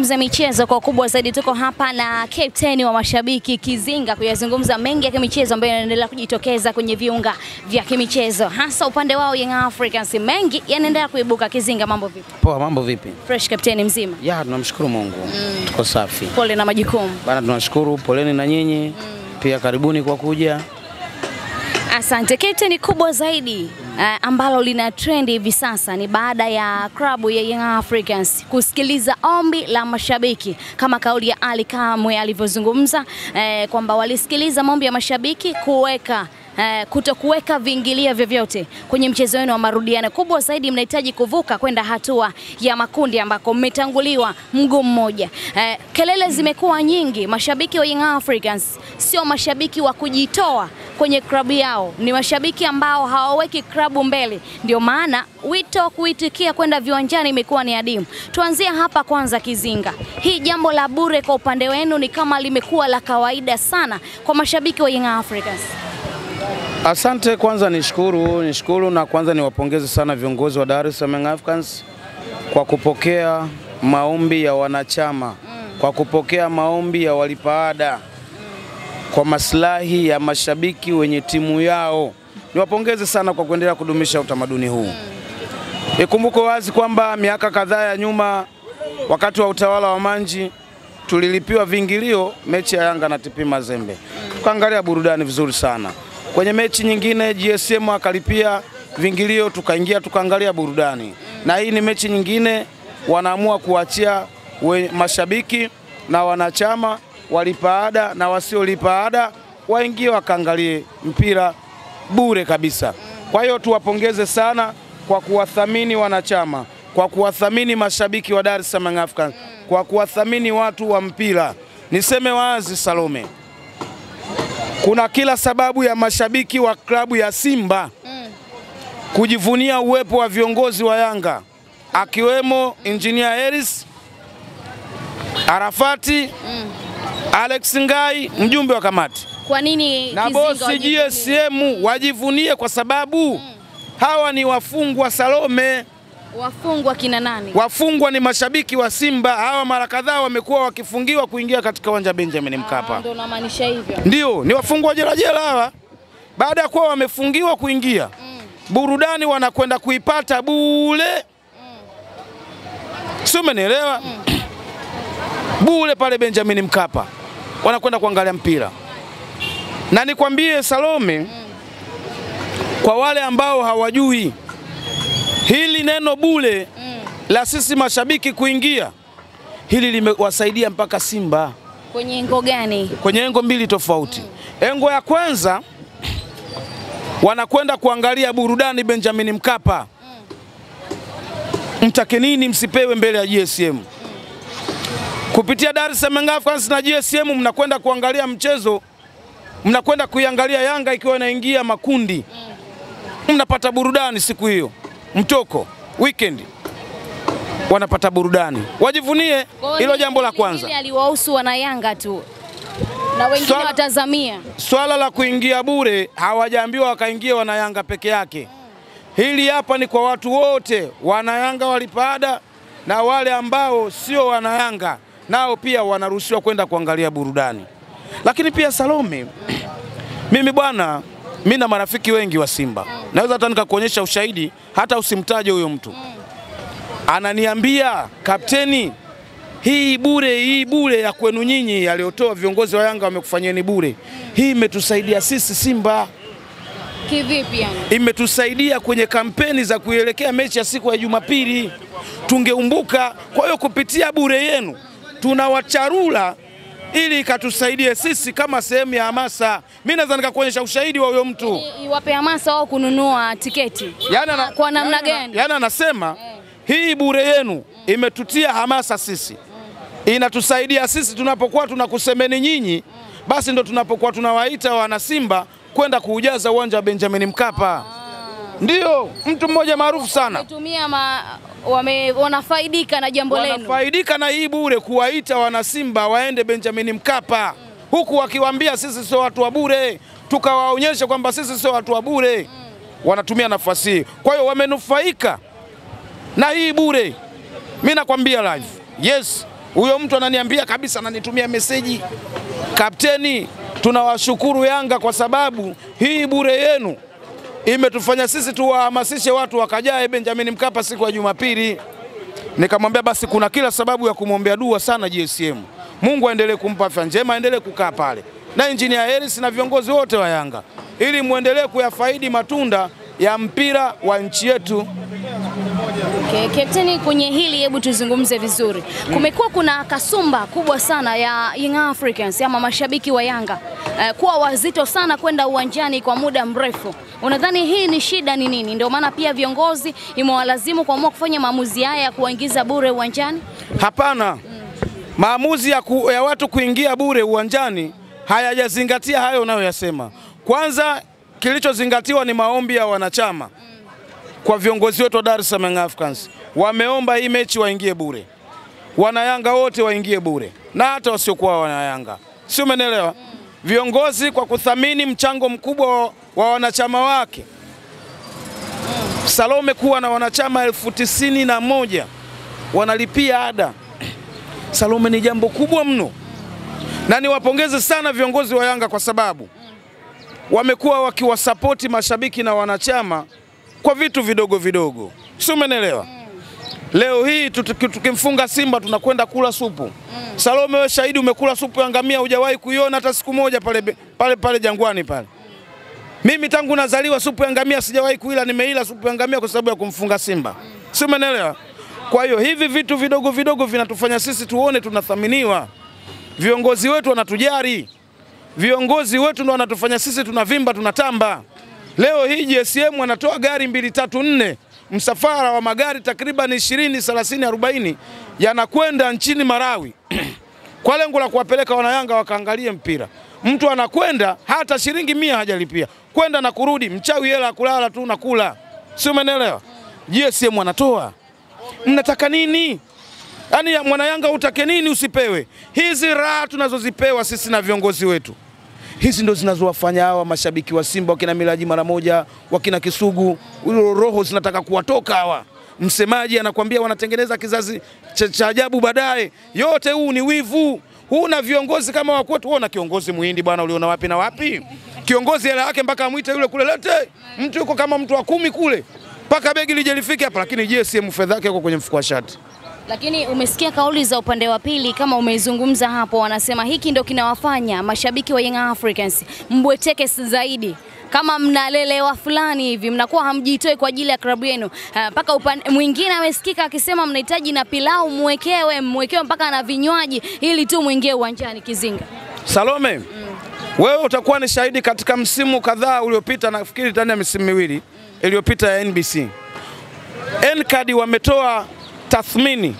kuzungumza michezo kwa ukubwa zaidi. Tuko hapa na captain wa mashabiki Kizinga kuyazungumza mengi ya kimichezo ambayo yanaendelea kujitokeza kwenye viunga vya kimichezo, hasa upande wao Young Africans. Mengi yanaendelea kuibuka. Kizinga, mambo vipi? Poa, mambo vipi? Fresh captain, mzima? Ya, tunamshukuru Mungu. Tuko safi. Pole na majukumu. Bana, tunashukuru, poleni na nyinyi. Pia karibuni kwa kuja. Asante. Captain, kubwa zaidi ambalo lina trend hivi sasa ni baada ya klabu ya Young Africans kusikiliza ombi la mashabiki, kama kauli ya Ali Kamwe alivyozungumza kwamba walisikiliza maombi ya mashabiki kutokuweka viingilio vyovyote kwenye mchezo wenu wa marudiano. Kubwa zaidi, mnahitaji kuvuka kwenda hatua ya makundi ambako mmetanguliwa mguu mmoja. Kelele zimekuwa nyingi. Mashabiki wa Young Africans sio mashabiki wa kujitoa kwenye klabu yao, ni mashabiki ambao hawaweki klabu mbele. Ndio maana wito kuitikia kwenda viwanjani imekuwa ni adimu. Tuanzie hapa kwanza, Kizinga, hii jambo la bure kwa upande wenu ni kama limekuwa la kawaida sana kwa mashabiki wa Young Africans? Asante, kwanza nishukuru na kwanza niwapongeze sana viongozi wa Dar es Salaam Young Africans kwa kupokea maombi ya wanachama, kwa kupokea maombi ya walipa ada kwa maslahi ya mashabiki wenye timu yao. Niwapongeze sana kwa kuendelea kudumisha utamaduni huu. Ikumbuke wazi kwamba miaka kadhaa ya nyuma, wakati wa utawala wa Manji, tulilipiwa viingilio mechi ya Yanga na TP Mazembe. Tukaangalia burudani vizuri sana. Kwenye mechi nyingine GSM akalipia viingilio, tukaingia tukaangalia burudani. Na hii ni mechi nyingine wanaamua kuachia mashabiki na wanachama walipa ada na wasiolipa ada waingie wakaangalie mpira bure kabisa. Kwa hiyo tuwapongeze sana kwa kuwathamini wanachama, kwa kuwathamini mashabiki wa Dar es Salaam Young Africans, kwa kuwathamini watu wa mpira. Niseme wazi, Salome, kuna kila sababu ya mashabiki wa klabu ya Simba kujivunia uwepo wa viongozi wa Yanga, akiwemo Engineer Harris, Arafati, Alex Ngai, mjumbe wa kamati. Kwa nini na bosi GSM wajivunie? Kwa sababu hawa ni wafungwa, Salome. Wafungwa kina nani? Wafungwa ni mashabiki wa Simba. Hawa mara kadhaa wamekuwa wakifungiwa kuingia katika uwanja Benjamin Mkapa. Ndio unamaanisha hivyo? Ndio, ni wafungwa jela hawa. Baada ya kuwa wamefungiwa kuingia, burudani wanakwenda kuipata bure. Sio, umenielewa? Bure pale Benjamin Mkapa. Wanakwenda kuangalia mpira. Na nikwambie Salome, kwa wale ambao hawajui, hili neno bure la sisi mashabiki kuingia, hili limewasaidia mpaka Simba. Kwenye engo gani? Kwenye engo mbili tofauti. Engo ya kwanza, wanakwenda kuangalia burudani Benjamin Mkapa. Mtake nini msipewe mbele ya GSM. Kupitia Dar es Salaam Young Africans na GSM mnakwenda kuangalia mchezo, mnakwenda kuiangalia Yanga ikiwa inaingia makundi. Mnapata burudani siku hiyo. Mtoko, weekend, wanapata burudani. Wajivunie hilo jambo la kwanza. Hili aliwahusu wana Yanga tu na wengine watazamia. Swala la kuingia bure hawajaambiwa wakaingia wana Yanga peke yake. Hili hapa ni kwa watu wote, wana Yanga walipa ada na wale ambao sio wana Yanga nao pia wanaruhusiwa kwenda kuangalia burudani. Lakini pia Salome, mimi bwana, mimi na marafiki wengi wa Simba. Naweza hata nikakuonyesha ushahidi, hata usimtaje huyo mtu. Ananiambia, kapteni, hii bure ya kwenu nyinyi aliotoa viongozi wa Yanga wamekufanyeni bure. Hii imetusaidia sisi Simba. Kivipi yani? Imetusaidia kwenye kampeni za kuelekea mechi ya siku ya Jumapili. Tungeumbuka. Kwa hiyo kupitia bure yenu tunawacharula ili ikatusaidie sisi kama sehemu ya hamasa. Mimi naweza nikakuonyesha ushahidi wa huyo mtu. Iwape hamasa wao kununua tiketi. Kwa namna gani? Yaani anasema hii bure yenu imetutia hamasa sisi. Inatusaidia sisi tunapokuwa tunakusemeni nyinyi, basi ndo tunapokuwa tunawaita wana Simba kwenda kuujaza uwanja wa Benjamin Mkapa. Ndio, mtu mmoja maarufu sana. Wanafaidika na jambo lenu. Wanafaidika na hii bure, kuwaita wana Simba waende Benjamin Mkapa. Huku wakiwaambia sisi sio watu wa bure, tukawaonyesha kwamba sisi sio watu wa bure. Wanatumia nafasi hii. Kwa hiyo wamenufaika na hii bure. Mimi nakwambia live. Yes, Huyo mtu ananiambia kabisa, ananitumia meseji, kapteni, tunawashukuru Yanga kwa sababu hii bure yenu imetufanya sisi tuwahamasishe watu wakajae Benjamin Mkapa siku ya Jumapili. Nikamwambia basi kuna kila sababu ya kumwombea dua sana GSM. Mungu aendelee kumpa afya njema, aendelee kukaa pale na Engineer Hersi na viongozi wote wa Yanga ili muendelee kuyafaidi matunda ya mpira wa nchi yetu. Okay, Captain, kwenye hili hebu tuzungumze vizuri. Kumekuwa kuna kasumba kubwa sana ya Young Africans ama mashabiki wa Yanga kuwa wazito sana kwenda uwanjani kwa muda mrefu. Unadhani hii ni shida ni nini? Ndio maana pia viongozi imewalazimu kuamua kufanya maamuzi haya ya kuwaingiza bure uwanjani? Hapana. Maamuzi ya watu kuingia bure uwanjani hayajazingatia hayo unayoyasema. Kwanza kilichozingatiwa ni maombi ya wanachama. Kwa viongozi wetu wa Dar es Salaam Africans wameomba hii mechi waingie bure. Wanayanga wote waingie bure na hata wasiokuwa wanayanga. Si umeelewa? Viongozi kwa kuthamini mchango mkubwa wa wanachama wake. Salome kuwa na wanachama 91,000 wanalipia ada. Salome ni jambo kubwa mno. Na niwapongeze sana viongozi wa Yanga kwa sababu wamekuwa wakiwasapoti mashabiki na wanachama kwa vitu vidogo vidogo. Si umeelewa? Leo hii tukimfunga Simba tunakwenda kula supu. Salome, wewe shahidi, umekula supu ya ngamia hujawahi kuiona hata siku moja pale Jangwani pale. Mimi tangu nazaliwa supu ya ngamia sijawahi kuila, nimeila supu ya ngamia kwa sababu ya kumfunga Simba. Si umeelewa? Kwa hiyo hivi vitu vidogo vidogo vinatufanya sisi tuone tunathaminiwa. Viongozi wetu wanatujali. Viongozi wetu ndio wanatufanya sisi tunavimba, tunatamba. Leo hii GSM wanatoa gari 2, 3, 4, msafara wa magari takriban 20, 30, 40 yanakwenda nchini Malawi kwa lengo la kuwapeleka wanayanga wakaangalie mpira. Mtu anakwenda hata shilingi 100 hajalipia, kwenda na kurudi, mchawi hela kulala tu na kula. Si umeelewa? GSM wanatoa. Mnataka nini? Yaani mwanayanga utake nini usipewe? Hizi raha tunazozipewa sisi na viongozi wetu, hizi ndo zinazowafanya hawa mashabiki wa Simba wakina Miraji mara moja, wakina Kisugu, roho zinataka kuwatoka hawa. Msemaji anakuambia wanatengeneza kizazi cha ajabu baadaye. Yote huu ni wivu. Huna viongozi kama wa kwetu. Uona kiongozi Muhindi bwana, uliona wapi na wapi? Kiongozi hela yake mpaka amuite yule kule, lete. Mtu yuko kama mtu wa 10 kule. Mpaka begi lije lifike hapa, lakini GSM fedha yake iko kwenye mfuko wa shati. Lakini umesikia kauli za upande wa pili kama umeizungumza hapo, wanasema hiki ndio kinawafanya mashabiki wa Young Africans mbweteke zaidi. Kama mnalelewa fulani hivi, mnakuwa hamjitoi kwa ajili ya klabu yenu. Mpaka upande mwingine amesikika akisema mnahitaji na pilau mwekewe mpaka na vinywaji ili tu muingie uwanjani Kizinga. Salome, wewe utakuwa ni shahidi katika msimu kadhaa uliopita, nafikiri ndani ya misimu 2 iliyopita ya NBC. N-Card wametoa tathmini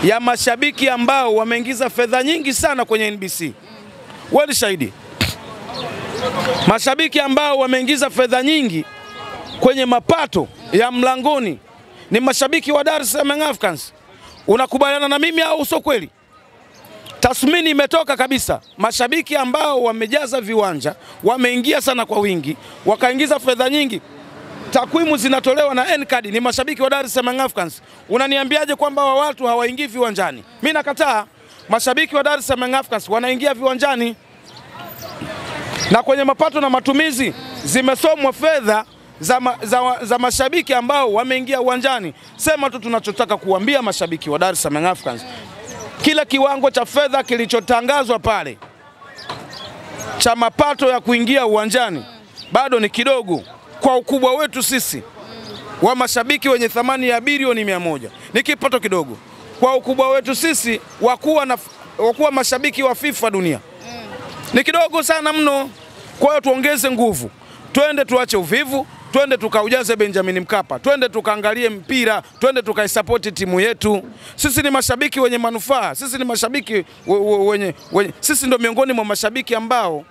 ya mashabiki ambao wameingiza fedha nyingi sana kwenye NBC. Wewe ni shahidi. Mashabiki ambao wameingiza fedha nyingi kwenye mapato ya mlangoni ni mashabiki wa Dar es Salaam Africans. Unakubaliana na mimi au sio kweli? Tathmini imetoka kabisa. Mashabiki ambao wamejaza viwanja, wameingia sana kwa wingi, wakaingiza fedha nyingi. Takwimu zinatolewa na N-Card ni mashabiki wa Dar es Salaam Africans. Unaniambiaje kwamba wa watu hawaingii viwanjani? Mimi nakataa. Mashabiki wa Dar es Salaam Africans wanaingia viwanjani. Na kwenye mapato na matumizi zimesomwa fedha za mashabiki ambao wameingia uwanjani. Sema tu tunachotaka kuambia mashabiki wa Dar es Salaam Africans. Kila kiwango cha fedha kilichotangazwa pale cha mapato ya kuingia uwanjani bado ni kidogo kwa ukubwa wetu sisi wa mashabiki wenye thamani ya bilioni 100. Ni kipato kidogo kwa ukubwa wetu sisi wakuwa mashabiki wa FIFA dunia. Ni kidogo sana mno. Kwa hiyo tuongeze nguvu. Twende tuache uvivu, twende tukaujaze Benjamin Mkapa, twende tukaangalie mpira, twende tukaisupport timu yetu. Sisi ni mashabiki wenye manufaa, sisi ni mashabiki sisi ndio miongoni mwa mashabiki ambao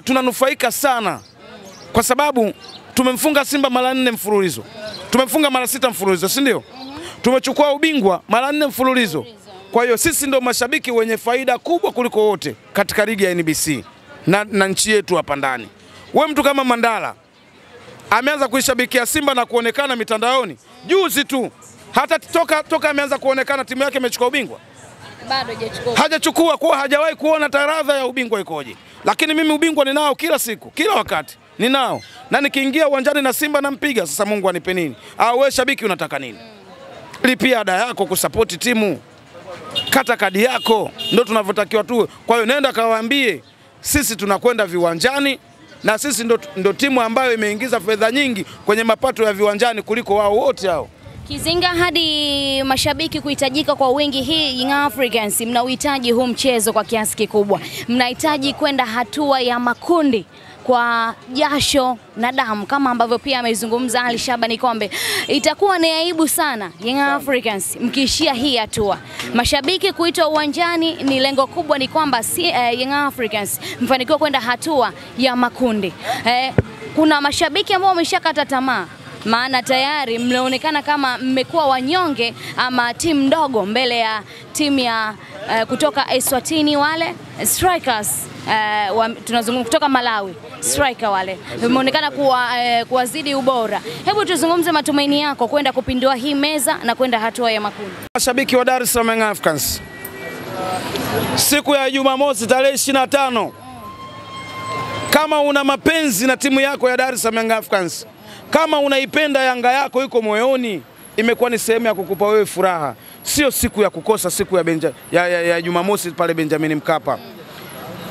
tunanufaika sana. Kwa sababu tumemfunga Simba mara 4 mfululizo. Tumemfunga mara 6 mfululizo, si ndio? Tumechukua ubingwa mara 4 mfululizo. Kwa hiyo sisi ndio mashabiki wenye faida kubwa kuliko wote katika ligi ya NBC na nchi yetu hapa ndani. Wewe mtu kama Mandala ameanza kuishabikia Simba na kuonekana mitandaoni juzi tu. Hata toka ameanza kuonekana timu yake imechukua ubingwa. Bado hajachukua. Hajachukua, kwa hajawahi kuona taradha ya ubingwa ikoje. Lakini mimi ubingwa ninao kila siku, kila wakati. Ninao. Na nikiingia uwanjani na Simba nampiga. Sasa Mungu anipe nini? Wewe shabiki unataka nini? Lipia ada yako kusapoti timu. Kata kadi yako, ndio tunavyotakiwa tu. Kwa hiyo nenda kawaambie sisi tunakwenda viwanjani na sisi ndo timu ambayo imeingiza fedha nyingi kwenye mapato ya viwanjani kuliko wao wote hao. Kizinga, hadi mashabiki kuhitajika kwa wingi, hii Young Africans mnauhitaji huu mchezo kwa kiasi kikubwa. Mnahitaji kwenda hatua ya makundi kwa jasho na damu, kama ambavyo pia amezungumza Ali Shabani Kombe. Itakuwa ni aibu sana Young Africans mkiishia hii hatua. Mashabiki kuitwa uwanjani ni lengo kubwa, ni kwamba Young Africans mfanikiwa kwenda hatua ya makundi. Kuna mashabiki ambao wameshakata tamaa, maana tayari mnaonekana kama mmekuwa wanyonge ama timu ndogo mbele ya timu ya kutoka Eswatini, wale strikers tunazungumza kutoka Malawi, striker wale imeonekana kuwazidi ubora. Hebu tuzungumze matumaini yako kwenda kupindua hii meza na kwenda hatua ya makundi. Mashabiki wa Dar es Salaam Young Africans, siku ya Jumamosi tarehe 25, kama una mapenzi na timu yako ya Dar es Salaam Young Africans, kama unaipenda Yanga yako iko moyoni, imekuwa ni sehemu ya kukupa wewe furaha. Sio siku ya kukosa, siku ya Jumamosi pale Benjamin Mkapa.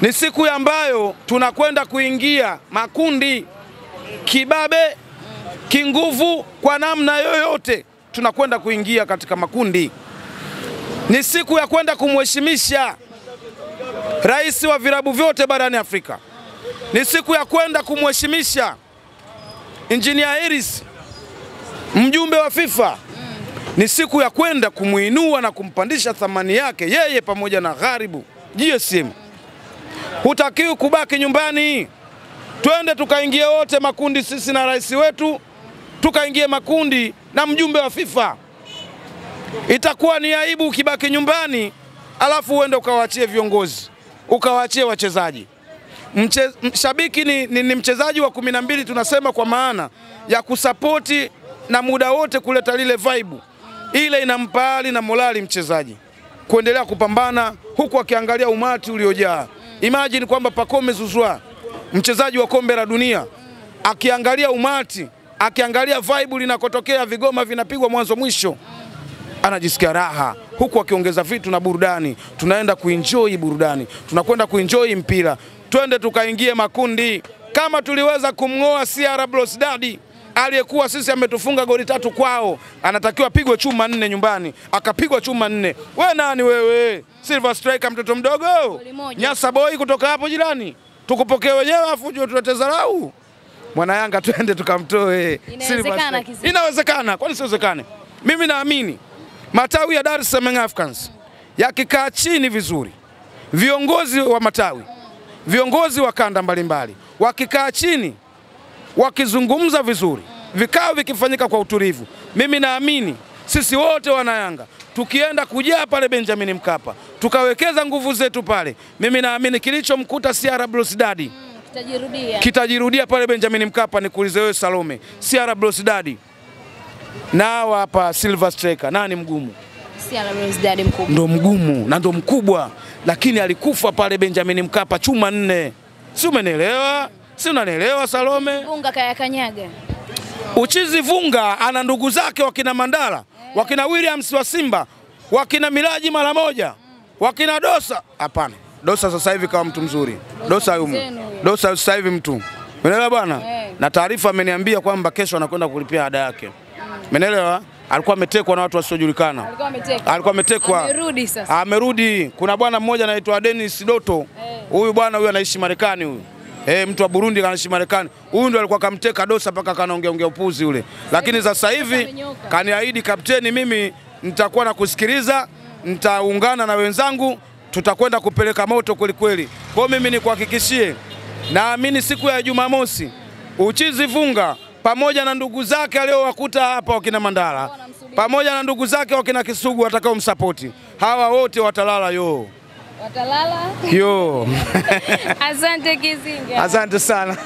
Ni siku ambayo tunakwenda kuingia makundi kibabe, kinguvu, kwa namna yoyote tunakwenda kuingia katika makundi. Ni siku ya kwenda kumheshimisha rais wa vilabu vyote barani Afrika. Ni siku ya kwenda kumheshimisha Engineer Harris, mjumbe wa FIFA. Ni siku ya kwenda kumuinua na kumpandisha thamani yake yeye pamoja na Gharibu GSM. Hutakiwi kubaki nyumbani. Twende tukaingie wote makundi, sisi na rais wetu, tukaingie makundi na mjumbe wa FIFA. Itakuwa ni aibu ukibaki nyumbani alafu uende ukawaachie viongozi, ukawaachie wachezaji. Shabiki ni mchezaji wa 12, tunasema kwa maana ya kusapoti na muda wote kuleta lile vibe. Ile inampa hali na morali mchezaji kuendelea kupambana huku akiangalia umati uliojaa. Imagine kwamba Pacome Zouzoua, mchezaji wa kombe la dunia, akiangalia umati, akiangalia vibe linakotokea, vigoma vinapigwa mwanzo mwisho, anajisikia raha huku akiongeza vitu na burudani. Tunaenda kuenjoy burudani, tunakwenda kuenjoy mpira. Twende tukaingie makundi. Kama tuliweza kumngoa CR Belouizdad aliyekuwa sisi ametufunga goli 3 kwao, anatakiwa pigwe chuma 4 nyumbani, akapigwa chuma 4. Wewe nani wewe? Silver Striker mtoto mdogo? Nyasa boy kutoka hapo jirani. Tukupokee wenyewe afu uje tutatezarau. Mwana Yanga twende tukamtoe. Inawezekana Kizinga. Inawezekana, kwani siwezekane? Mimi naamini matawi ya Dar es Salaam Young Africans yakikaa chini vizuri, viongozi wa matawi, viongozi wa kanda mbalimbali wakikaa chini, wakizungumza vizuri, vikao vikifanyika kwa utulivu, mimi naamini sisi wote wana Yanga tukienda kujaa pale Benjamin Mkapa, tukawekeza nguvu zetu pale, mimi naamini kilichomkuta CR Belouizdad kitajirudia pale Benjamin Mkapa. Nikuulize wewe Salome, CR Belouizdad na hapa Silver Striker nani mgumu? CR Belouizdad mkubwa. Ndo mgumu na ndo mkubwa, lakini alikufa pale Benjamin Mkapa chuma 4. Si umenielewa? Si unanielewa Salome? Vunga kaya kanyaga. Uchizi Vunga ana ndugu zake wakina Mandala, wakina Williams wa Simba, wakina Miraji mara moja, wakina Dosa. Hapana, Dosa sasa hivi kama mtu mzuri. Dosa sasa hivi mtu. Umeelewa bwana? Na taarifa ameniambia kwamba kesho anakwenda kulipia ada yake. Umeelewa? Alikuwa ametekwa na watu wasiojulikana. Alikuwa ametekwa. Amerudi sasa. Amerudi. Kuna bwana mmoja anaitwa Dennis Doto. Huyu bwana huyu anaishi Marekani huyu. Mtu wa Burundi anaishi Marekani. Huyu ndo alikuwa kamteka Dosa mpaka kanaongea upuzi ule. Lakini sasa hivi kaniahidi kapteni, mimi nitakuwa na kusikiliza, nitaungana na wenzangu, tutakwenda kupeleka moto kweli kweli. Kwa mimi nikuhakikishie, naamini siku ya Jumamosi Uchizi Vunga pamoja na ndugu zake aliowakuta hapa wakina Mandala, pamoja na ndugu zake wakina Kisugu watakao msapoti, hawa wote watalala yo. Watalala? Yo. Asante Kizinga. Asante sana.